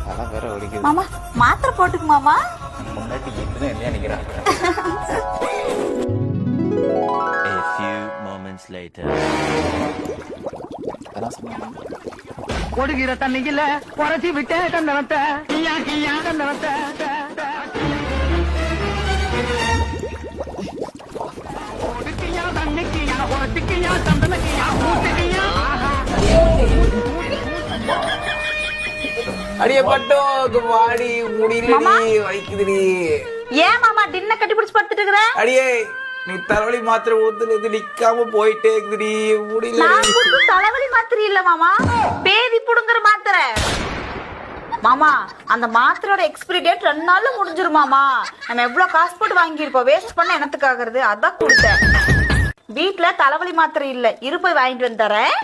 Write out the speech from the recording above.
அதான் வேற வலிக்குது. மாமா மாத்திரை போட்டுக்கு மாமா. முன்னாடி என்ன நினைக்கிறாங்க. A few moments later. அதான் சொன்னாங்க. கொடுகிற தண்ணியில குறைச்சி விட்டே கந்தனத்தை கியா கியா கந்தனத்தை கொடுக்கியா தண்ணிக்கியா குறைச்சிக்கியா தந்தனக்கியா ஊட்டிக்கியா. அடியே பட்டோ வாடி முடியலடி வலிக்குதுடி. ஏன் மாமா டின்ன கட்டி பிடிச்சு படுத்துட்டு இருக்கற? அடியே நீ தலைவலி மாத்திரை ஊத்துனது நிக்காம போயிட்டே இருக்குதுடி முடியல. நான் குத்து தலைவலி மாத்திரை இல்ல மாமா, பேதி புடுங்குற மாத்திரை. மாமா அந்த மாத்திரையோட எக்ஸ்பிரி டேட் 2 நாள்ல முடிஞ்சிரும் மாமா. நம்ம எவ்வளவு காசு போட்டு வாங்கியிருப்போம், வேஸ்ட் பண்ண என்னத்துக்காகிறது, அதான் கொடுத்தேன். வீட்டுல தலைவலி மாத்திரை இல்ல, இரு போய் வாங்கிட்டு வந்து தரேன்.